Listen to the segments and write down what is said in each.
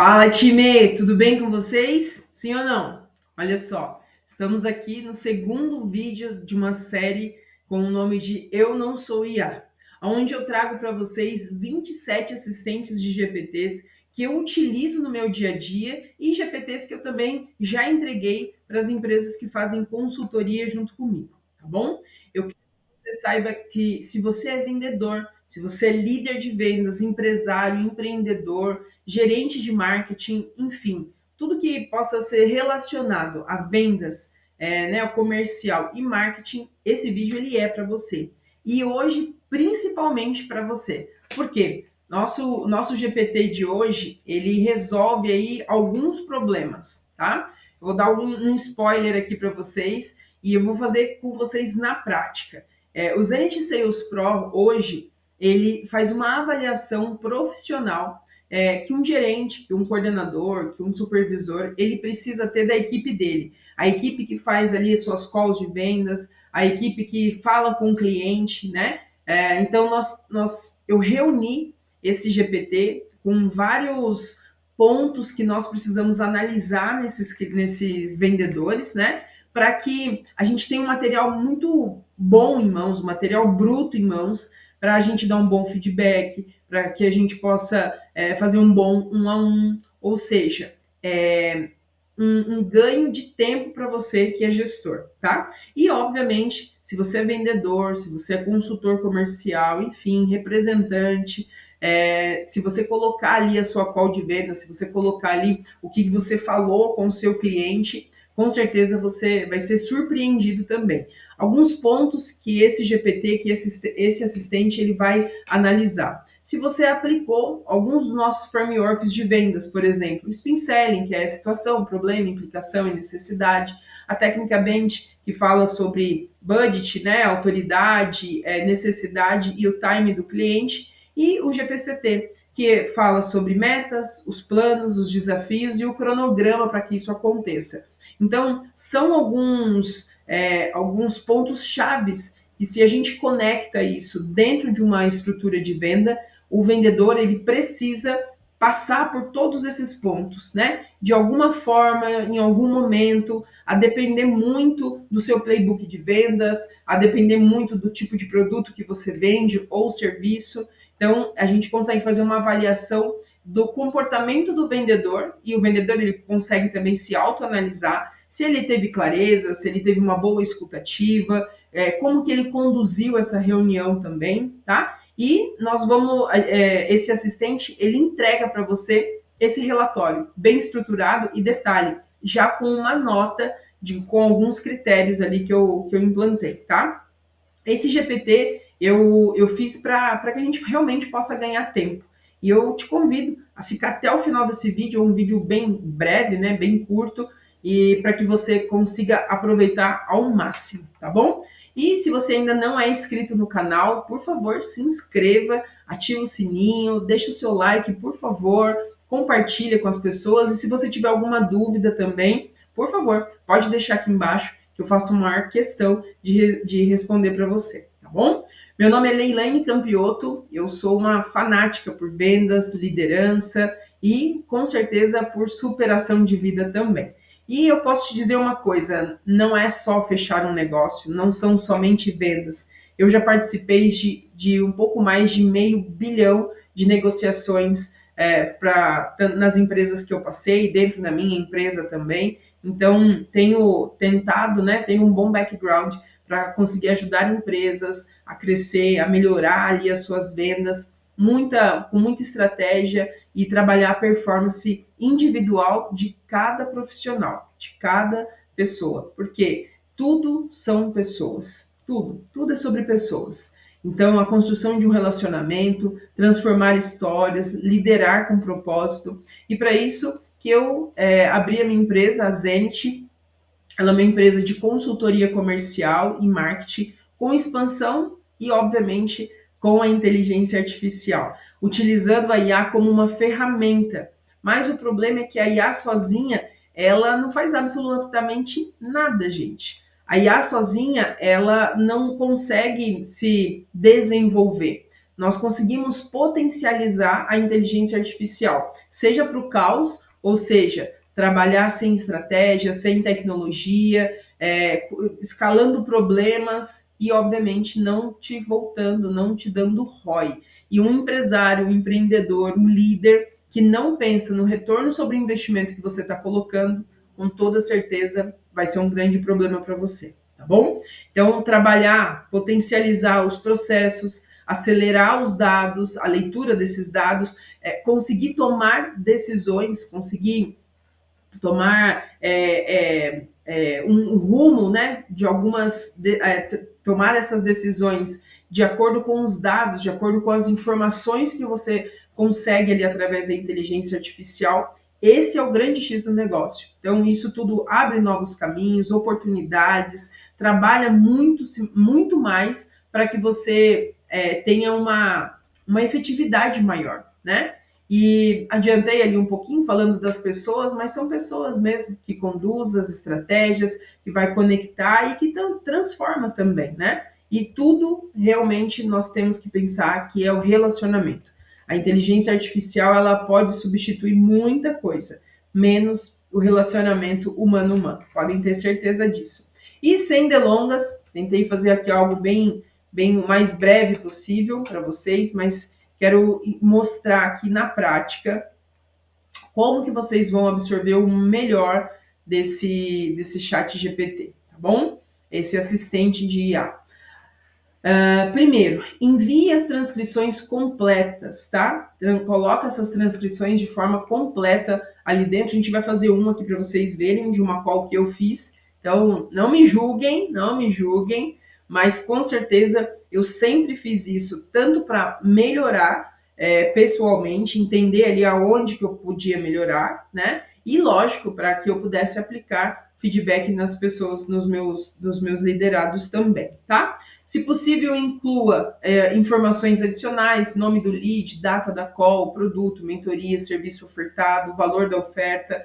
Fala, time! Tudo bem com vocês? Sim ou não? Olha só, estamos aqui no segundo vídeo de uma série com o nome de Eu Não Sou IA, onde eu trago para vocês 27 assistentes de GPTs que eu utilizo no meu dia a dia e GPTs que eu também já entreguei para as empresas que fazem consultoria junto comigo, tá bom? Eu quero que você saiba que se você é vendedor, se você é líder de vendas, empresário, empreendedor, gerente de marketing, enfim, tudo que possa ser relacionado a vendas, né, o comercial e marketing, esse vídeo ele é para você. E hoje, principalmente para você. Por quê? Nosso GPT de hoje, ele resolve aí alguns problemas, tá? Eu vou dar um spoiler aqui para vocês e eu vou fazer com vocês na prática. O Zenith Sales Pro hoje, ele faz uma avaliação profissional que um gerente, que um coordenador, que um supervisor, ele precisa ter da equipe dele. A equipe que faz ali suas calls de vendas, a equipe que fala com o cliente, né? Então, eu reuni esse GPT com vários pontos que nós precisamos analisar nesses vendedores, né? Para que a gente tenha um material muito bom em mãos, um material bruto em mãos, para a gente dar um bom feedback, para que a gente possa fazer um bom 1 a 1, ou seja, um ganho de tempo para você que é gestor, tá? E, obviamente, se você é vendedor, se você é consultor comercial, enfim, representante, se você colocar ali a sua call de venda, se você colocar ali o que você falou com o seu cliente, com certeza você vai ser surpreendido também. Alguns pontos que esse GPT, que esse assistente, ele vai analisar. Se você aplicou alguns dos nossos frameworks de vendas, por exemplo, o Spin Selling, que é situação, problema, implicação e necessidade, a técnica Bench, que fala sobre budget, né, autoridade, necessidade e o time do cliente, e o GPCT, que fala sobre metas, os planos, os desafios e o cronograma para que isso aconteça. Então, são alguns pontos chaves que, se a gente conecta isso dentro de uma estrutura de venda, o vendedor ele precisa passar por todos esses pontos, né? De alguma forma, em algum momento, a depender muito do seu playbook de vendas, a depender muito do tipo de produto que você vende ou serviço. Então, a gente consegue fazer uma avaliação do comportamento do vendedor, e o vendedor ele consegue também se autoanalisar, se ele teve clareza, se ele teve uma boa escutativa, como que ele conduziu essa reunião também, tá? E nós vamos, esse assistente, ele entrega para você esse relatório bem estruturado e detalhe, já com uma nota, com alguns critérios ali que eu implantei, tá? Esse GPT eu fiz para que a gente realmente possa ganhar tempo. E eu te convido a ficar até o final desse vídeo, um vídeo bem breve, né, bem curto, e para que você consiga aproveitar ao máximo, tá bom? E se você ainda não é inscrito no canal, por favor, se inscreva, ativa o sininho, deixa o seu like, por favor, compartilha com as pessoas. E se você tiver alguma dúvida também, por favor, pode deixar aqui embaixo, que eu faço uma maior questão de responder para você, tá bom? Meu nome é Leilane Campiotto, eu sou uma fanática por vendas, liderança e, com certeza, por superação de vida também. E eu posso te dizer uma coisa, não é só fechar um negócio, não são somente vendas. Eu já participei de um pouco mais de $500 milhão de negociações nas empresas que eu passei, dentro da minha empresa também. Então, tenho tentado, né, tenho um bom background para conseguir ajudar empresas a crescer, a melhorar ali as suas vendas, com muita estratégia e trabalhar a performance individual de cada profissional, de cada pessoa, porque tudo são pessoas, tudo é sobre pessoas. Então, a construção de um relacionamento, transformar histórias, liderar com propósito, e para isso que eu abri a minha empresa, a Zenith. Ela é uma empresa de consultoria comercial e marketing com expansão e, obviamente, com a inteligência artificial, utilizando a IA como uma ferramenta. Mas o problema é que a IA sozinha, ela não faz absolutamente nada, gente. A IA sozinha, ela não consegue se desenvolver. nós conseguimos potencializar a inteligência artificial, seja para o caos, ou seja, trabalhar sem estratégia, sem tecnologia, escalando problemas e, obviamente, não te voltando, não te dando ROI. E um empresário, um empreendedor, um líder que não pensa no retorno sobre o investimento que você está colocando, com toda certeza vai ser um grande problema para você, tá bom? Então, trabalhar, potencializar os processos, acelerar os dados, a leitura desses dados, conseguir tomar decisões, conseguir tomar um rumo, né, de algumas, tomar essas decisões de acordo com os dados, de acordo com as informações que você consegue ali através da inteligência artificial. Esse é o grande X do negócio. Então, isso tudo abre novos caminhos, oportunidades, trabalha muito, muito mais para que você tenha uma efetividade maior, né? E adiantei ali um pouquinho falando das pessoas, mas são pessoas mesmo que conduzem as estratégias, que vai conectar e que transforma também, né? E tudo realmente nós temos que pensar que é o relacionamento. A inteligência artificial ela pode substituir muita coisa, menos o relacionamento humano-humano. Podem ter certeza disso. E sem delongas, tentei fazer aqui algo bem mais breve possível para vocês, mas quero mostrar aqui na prática como que vocês vão absorver o melhor desse chat GPT, tá bom? Esse assistente de IA. Primeiro, envie as transcrições completas, tá? Coloca essas transcrições de forma completa ali dentro. A gente vai fazer uma aqui para vocês verem de uma call que eu fiz. Então, não me julguem, mas com certeza eu sempre fiz isso, tanto para melhorar pessoalmente, entender ali aonde que eu podia melhorar, né? E lógico, para que eu pudesse aplicar feedback nas pessoas, nos meus liderados também, tá? Se possível, inclua informações adicionais, nome do lead, data da call, produto, mentoria, serviço ofertado, valor da oferta.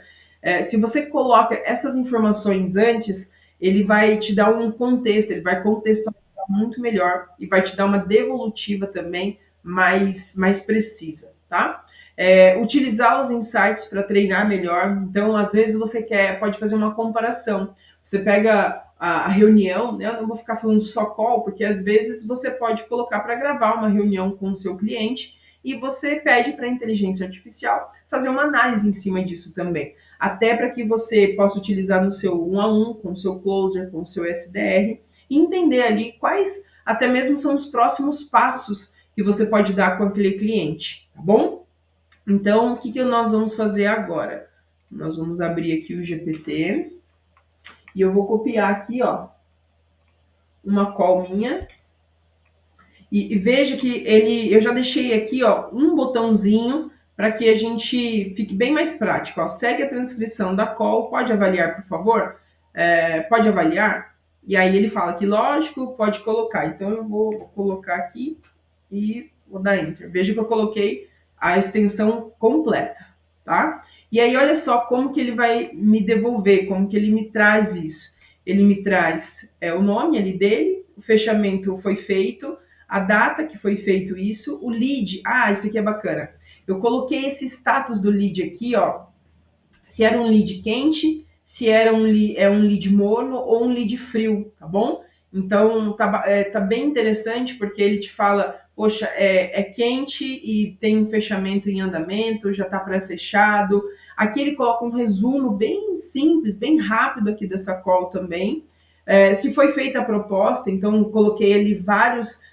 Se você coloca essas informações antes, ele vai te dar um contexto, ele vai contextualizar muito melhor e vai te dar uma devolutiva também mais precisa, tá? Utilizar os insights para treinar melhor. Então, às vezes você pode fazer uma comparação. Você pega a reunião, né? Eu não vou ficar falando só call, porque às vezes você pode colocar para gravar uma reunião com o seu cliente e você pede para a inteligência artificial fazer uma análise em cima disso também. Até para que você possa utilizar no seu 1-a-1, com o seu closer, com o seu SDR, e entender ali quais até mesmo são os próximos passos que você pode dar com aquele cliente, tá bom? Então, o que nós vamos fazer agora? Nós vamos abrir aqui o GPT e eu vou copiar aqui, ó, uma call minha. E veja que eu já deixei aqui, ó, um botãozinho para que a gente fique bem mais prático. Ó. Segue a transcrição da call, pode avaliar, por favor? Pode avaliar? E aí ele fala que, lógico, pode colocar. Então eu vou colocar aqui e vou dar Enter. Veja que eu coloquei a extensão completa, tá? E aí olha só como que ele vai me devolver, como que ele me traz isso. Ele me traz o nome ali dele, o fechamento foi feito, a data que foi feito isso, o lead, isso aqui é bacana. Eu coloquei esse status do lead aqui, ó, se era um lead quente, se era um lead morno ou um lead frio, tá bom? Então, tá bem interessante porque ele te fala, poxa, é quente e tem um fechamento em andamento, já tá pré-fechado. Aqui ele coloca um resumo bem simples, bem rápido aqui dessa call também. Se foi feita a proposta, então coloquei ali vários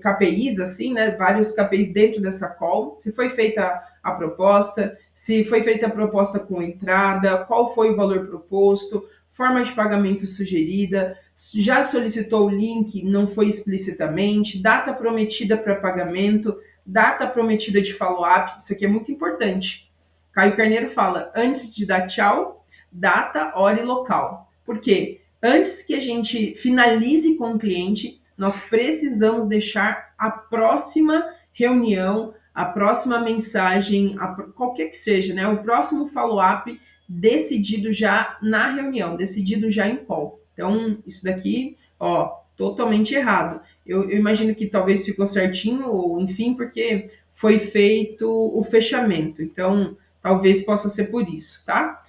KPIs, assim, né? Vários KPIs dentro dessa call. Se foi feita a proposta, se foi feita a proposta com entrada, qual foi o valor proposto, forma de pagamento sugerida, já solicitou o link, não foi explicitamente, data prometida para pagamento, data prometida de follow-up, isso aqui é muito importante. Caio Carneiro fala, antes de dar tchau, data, hora e local. Por quê? Antes que a gente finalize com o cliente, nós precisamos deixar a próxima reunião, a próxima mensagem, qualquer que seja, né? O próximo follow-up decidido já na reunião, decidido já em call. Então, isso daqui, ó, totalmente errado. eu imagino que talvez ficou certinho, ou enfim, porque foi feito o fechamento. Então, talvez possa ser por isso, tá?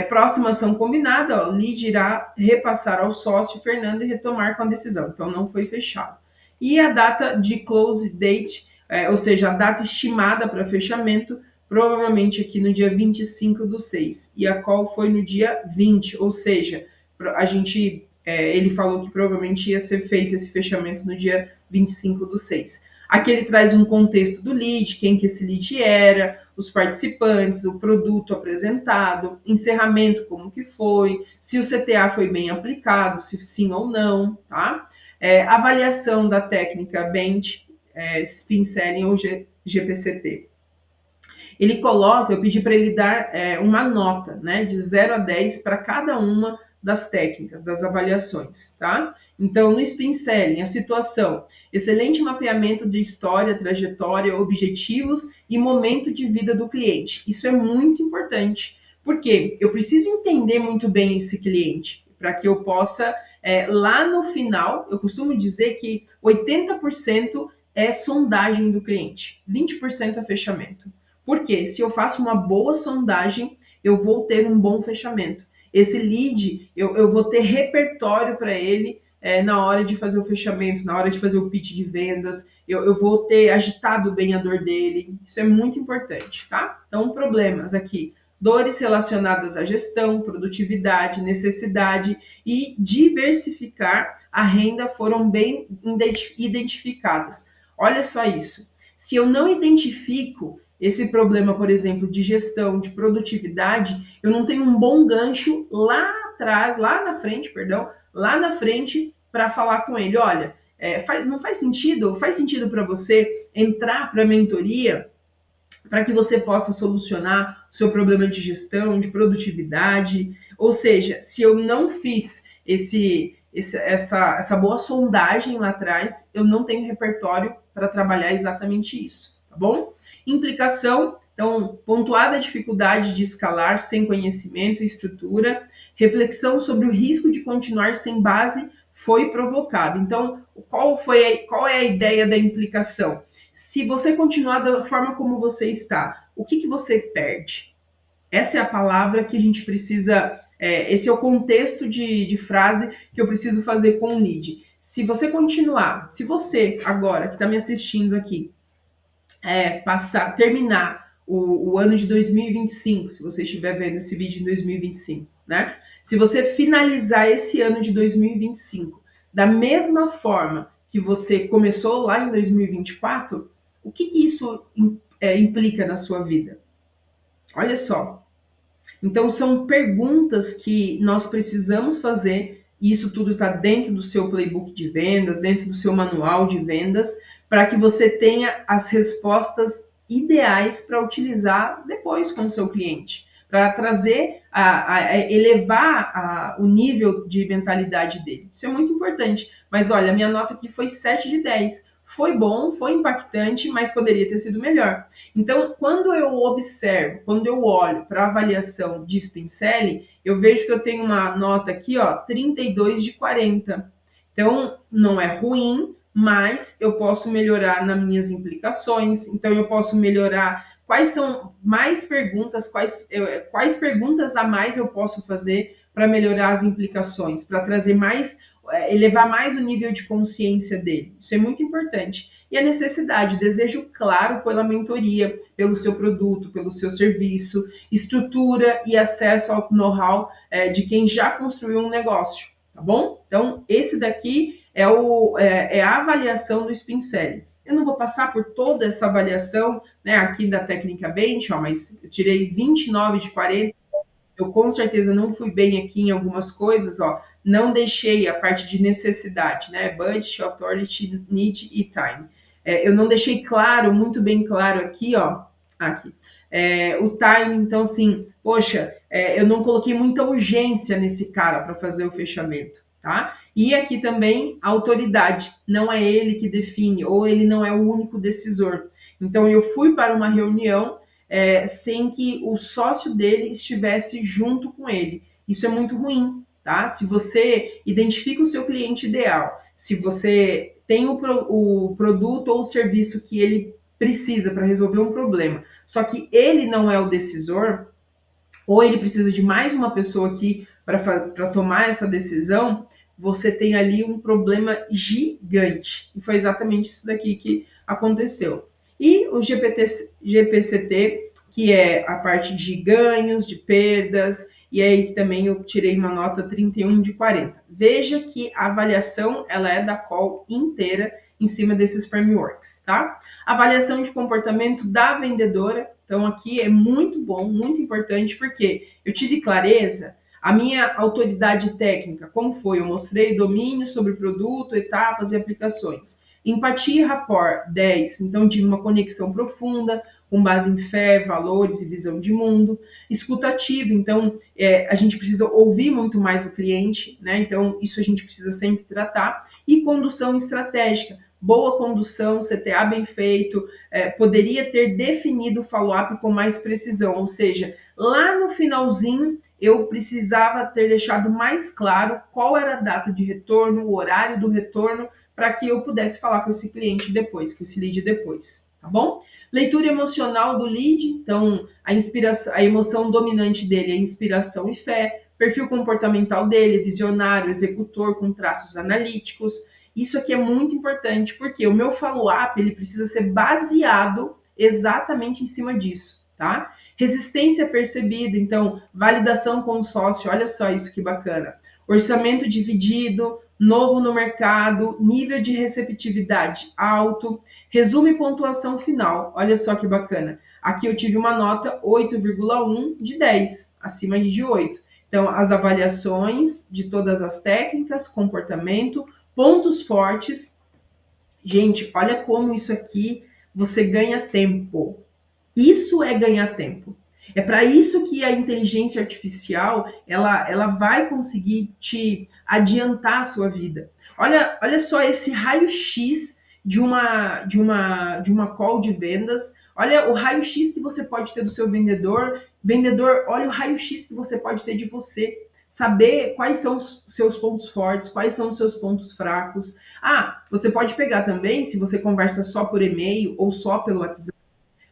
Próxima ação combinada, ó, o lead irá repassar ao sócio Fernando e retomar com a decisão. Então, não foi fechado. E a data de close date, ou seja, a data estimada para fechamento, provavelmente aqui no dia 25/6. E a call foi no dia 20, ou seja, a gente, ele falou que provavelmente ia ser feito esse fechamento no dia 25/6. Aqui ele traz um contexto do lead, quem que esse lead era, os participantes, o produto apresentado, encerramento, como que foi, se o CTA foi bem aplicado, se sim ou não, tá? Avaliação da técnica Bench, Spin Selling ou GPCT. Ele coloca, eu pedi para ele dar uma nota, né, de 0 a 10 para cada uma das técnicas, das avaliações, tá? Então, no Spin Selling, a situação, excelente mapeamento de história, trajetória, objetivos e momento de vida do cliente. Isso é muito importante, porque eu preciso entender muito bem esse cliente, para que eu possa, lá no final, eu costumo dizer que 80% é sondagem do cliente, 20% é fechamento. Porque se eu faço uma boa sondagem, eu vou ter um bom fechamento. Esse lead, eu vou ter repertório para ele na hora de fazer o fechamento, na hora de fazer o pitch de vendas, eu vou ter agitado bem a dor dele. Isso é muito importante, tá? Então, problemas aqui. Dores relacionadas à gestão, produtividade, necessidade e diversificar a renda foram bem identificadas. Olha só isso. Se eu não identifico esse problema, por exemplo, de gestão, de produtividade, eu não tenho um bom gancho lá atrás, lá na frente, para falar com ele, olha, não faz sentido? Faz sentido para você entrar para a mentoria para que você possa solucionar o seu problema de gestão, de produtividade? Ou seja, se eu não fiz essa boa sondagem lá atrás, eu não tenho repertório para trabalhar exatamente isso, tá bom? Implicação, então, pontuada a dificuldade de escalar sem conhecimento e estrutura, reflexão sobre o risco de continuar sem base foi provocado. Então, qual é a ideia da implicação? Se você continuar da forma como você está, o que você perde? Essa é a palavra que a gente precisa, esse é o contexto de frase que eu preciso fazer com o lead. Se você continuar, se você agora que está me assistindo aqui, terminar o ano de 2025, se você estiver vendo esse vídeo em 2025, né? Se você finalizar esse ano de 2025 da mesma forma que você começou lá em 2024, o que isso implica na sua vida? Olha só. Então, são perguntas que nós precisamos fazer, e isso tudo está dentro do seu playbook de vendas, dentro do seu manual de vendas, para que você tenha as respostas ideais para utilizar depois com o seu cliente, para trazer, elevar o nível de mentalidade dele. Isso é muito importante. Mas olha, a minha nota aqui foi 7 de 10. Foi bom, foi impactante, mas poderia ter sido melhor. Então, quando eu observo, quando eu olho para a avaliação de Spin Selling, eu vejo que eu tenho uma nota aqui, ó, 32 de 40. Então, não é ruim, mas eu posso melhorar nas minhas implicações, então eu posso melhorar quais são mais perguntas, quais perguntas a mais eu posso fazer para melhorar as implicações, para trazer mais, elevar mais o nível de consciência dele. Isso é muito importante. E a necessidade, desejo claro pela mentoria, pelo seu produto, pelo seu serviço, estrutura e acesso ao know-how de quem já construiu um negócio, tá bom? Então, esse daqui é a avaliação do Spin Selling. Eu não vou passar por toda essa avaliação, né, aqui da técnica Bench, mas eu tirei 29 de 40, eu com certeza não fui bem aqui em algumas coisas, não deixei a parte de necessidade, né, budget, authority, need e time. Eu não deixei claro, muito bem claro aqui, aqui, o time, então assim, poxa, eu não coloquei muita urgência nesse cara para fazer o fechamento, tá? E aqui também a autoridade, não é ele que define, ou ele não é o único decisor. Então eu fui para uma reunião sem que o sócio dele estivesse junto com ele. Isso é muito ruim, tá? Se você identifica o seu cliente ideal, se você tem o produto ou o serviço que ele precisa para resolver um problema, só que ele não é o decisor, ou ele precisa de mais uma pessoa aqui para tomar essa decisão, você tem ali um problema gigante. E foi exatamente isso daqui que aconteceu. E o GPCT, que é a parte de ganhos, de perdas, e aí que também eu tirei uma nota 31 de 40. Veja que a avaliação ela é da call inteira em cima desses frameworks, tá? Avaliação de comportamento da vendedora. Então aqui é muito bom, muito importante, porque eu tive clareza, a minha autoridade técnica, como foi? Eu mostrei domínio sobre produto, etapas e aplicações. Empatia e rapport, 10. Então tive uma conexão profunda, com base em fé, valores e visão de mundo. Escutativa, então a gente precisa ouvir muito mais o cliente, né? Então isso a gente precisa sempre tratar. E condução estratégica, boa condução, CTA bem feito, poderia ter definido o follow-up com mais precisão, ou seja, lá no finalzinho eu precisava ter deixado mais claro qual era a data de retorno, o horário do retorno, para que eu pudesse falar com esse cliente depois, com esse lead depois, tá bom? Leitura emocional do lead, então a emoção dominante dele é inspiração e fé, perfil comportamental dele, visionário, executor com traços analíticos. Isso aqui é muito importante, porque o meu follow-up ele precisa ser baseado exatamente em cima disso, tá? Resistência percebida, então, validação com o sócio, olha só isso que bacana. Orçamento dividido, novo no mercado, nível de receptividade alto, resumo e pontuação final, olha só que bacana. Aqui eu tive uma nota 8,1 de 10, acima de 8. Então, as avaliações de todas as técnicas, comportamento, pontos fortes. Gente, olha como isso aqui você ganha tempo. Isso é ganhar tempo. É para isso que a inteligência artificial ela vai conseguir te adiantar a sua vida. Olha só esse raio-x de uma call de vendas. Olha o raio-x que você pode ter do seu vendedor. Vendedor, olha o raio-x que você pode ter de você. Saber quais são os seus pontos fortes, quais são os seus pontos fracos. Ah, você pode pegar também, se você conversa só por e-mail ou só pelo WhatsApp,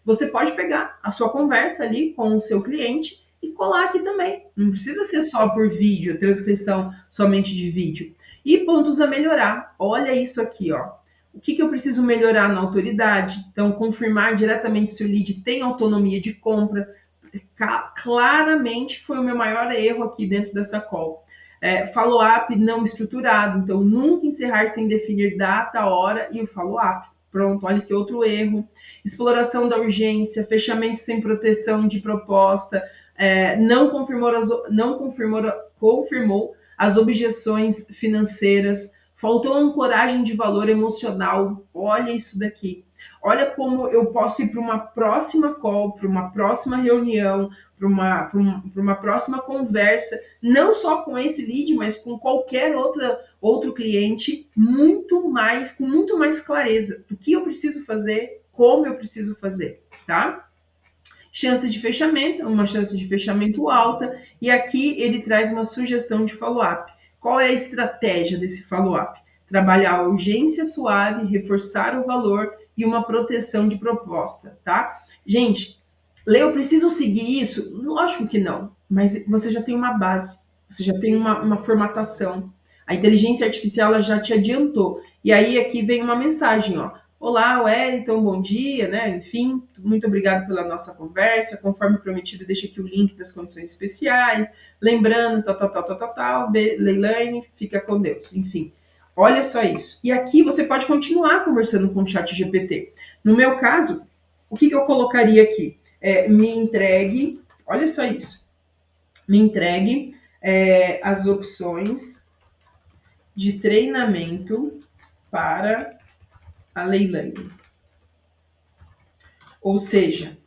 você pode pegar a sua conversa ali com o seu cliente e colar aqui também. Não precisa ser só por vídeo, transcrição somente de vídeo. E pontos a melhorar. Olha isso aqui, ó. O que eu preciso melhorar na autoridade? Então, confirmar diretamente se o lead tem autonomia de compra. Claramente foi o meu maior erro aqui dentro dessa call. Follow-up não estruturado. Então, nunca encerrar sem definir data, hora e o follow-up. Pronto, olha que outro erro. Exploração da urgência, fechamento sem proteção de proposta, confirmou as objeções financeiras, faltou ancoragem de valor emocional. Olha isso daqui. Olha como eu posso ir para uma próxima call, para uma próxima reunião, para uma próxima conversa, não só com esse lead, mas com qualquer outro cliente, com muito mais clareza do que eu preciso fazer, como eu preciso fazer, tá? Chance de fechamento, uma chance de fechamento alta, e aqui ele traz uma sugestão de follow-up. Qual é a estratégia desse follow-up? Trabalhar a urgência suave, reforçar o valor e uma proteção de proposta, tá? Gente, Lê, eu preciso seguir isso? Lógico que não, mas você já tem uma base, você já tem uma formatação. A inteligência artificial ela já te adiantou. E aí aqui vem uma mensagem, ó. Olá, Wellington, bom dia, né? Enfim, muito obrigado pela nossa conversa. Conforme prometido, deixa aqui o link das condições especiais. Lembrando, Leilane, fica com Deus. Enfim, olha só isso. E aqui você pode continuar conversando com o chat GPT. No meu caso, o que eu colocaria aqui? Me entregue, olha só isso, me entregue as opções de treinamento para a Leilane. Ou seja,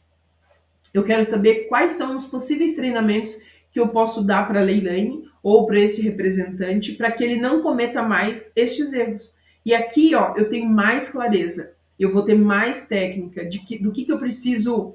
eu quero saber quais são os possíveis treinamentos que eu posso dar para a Leilane ou para esse representante para que ele não cometa mais estes erros. E aqui, ó, eu tenho mais clareza, eu vou ter mais técnica do que eu preciso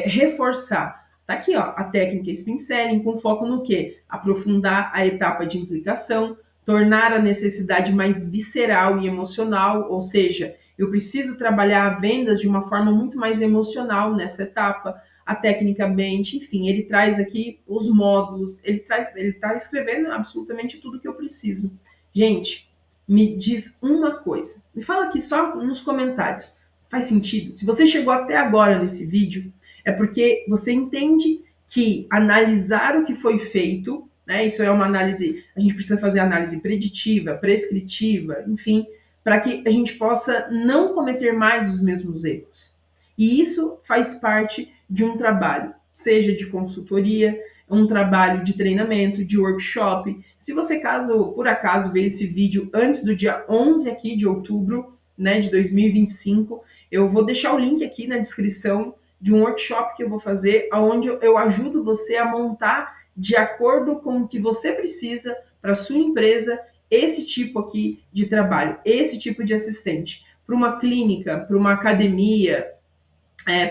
reforçar. Tá aqui, ó, a técnica Spin Selling com foco no quê? Aprofundar a etapa de implicação, tornar a necessidade mais visceral e emocional, ou seja, eu preciso trabalhar vendas de uma forma muito mais emocional nessa etapa, a tecnicamente, enfim, ele traz aqui os módulos, ele está escrevendo absolutamente tudo que eu preciso. Gente, me diz uma coisa, me fala aqui só nos comentários, faz sentido? Se você chegou até agora nesse vídeo, é porque você entende que analisar o que foi feito, né, isso é uma análise, a gente precisa fazer análise preditiva, prescritiva, enfim, para que a gente possa não cometer mais os mesmos erros. E isso faz parte de um trabalho, seja de consultoria, um trabalho de treinamento, de workshop. Se você, caso por acaso, ver esse vídeo antes do dia 11 aqui de outubro, né, de 2025, eu vou deixar o link aqui na descrição de um workshop que eu vou fazer, onde eu ajudo você a montar de acordo com o que você precisa para sua empresa esse tipo aqui de trabalho, esse tipo de assistente. Para uma clínica, para uma academia,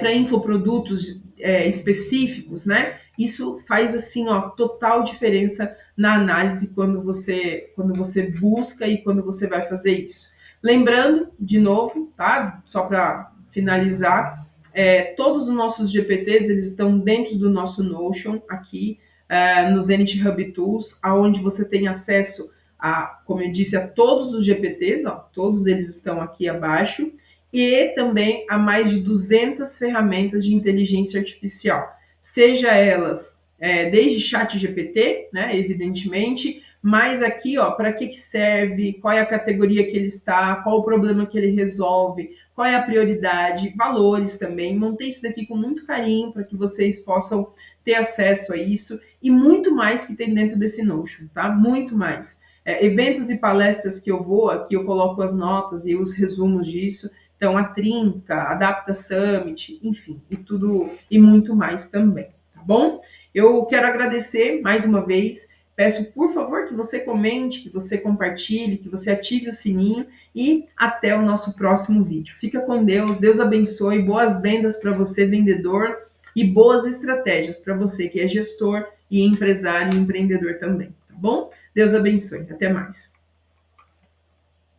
para infoprodutos específicos, né? Isso faz assim, ó, total diferença na análise quando você busca e quando você vai fazer isso. Lembrando, de novo, tá? Só para finalizar, todos os nossos GPTs eles estão dentro do nosso Notion aqui no Zenith Hub Tools, aonde você tem acesso a, como eu disse, a todos os GPTs, ó, todos eles estão aqui abaixo, e também a mais de 200 ferramentas de inteligência artificial, seja elas desde chat GPT, né, evidentemente, mas aqui, ó, para que serve, qual é a categoria que ele está, qual o problema que ele resolve, qual é a prioridade, valores também. Montei isso daqui com muito carinho para que vocês possam ter acesso a isso e muito mais que tem dentro desse Notion, tá? Muito mais. Eventos e palestras que eu vou, aqui eu coloco as notas e os resumos disso. Então, a Trinca, a Adapta Summit, enfim, e tudo e muito mais também, tá bom? Eu quero agradecer mais uma vez. Peço, por favor, que você comente, que você compartilhe, que você ative o sininho e até o nosso próximo vídeo. Fica com Deus, Deus abençoe, boas vendas para você, vendedor, e boas estratégias para você que é gestor e empresário e empreendedor também, tá bom? Deus abençoe, até mais.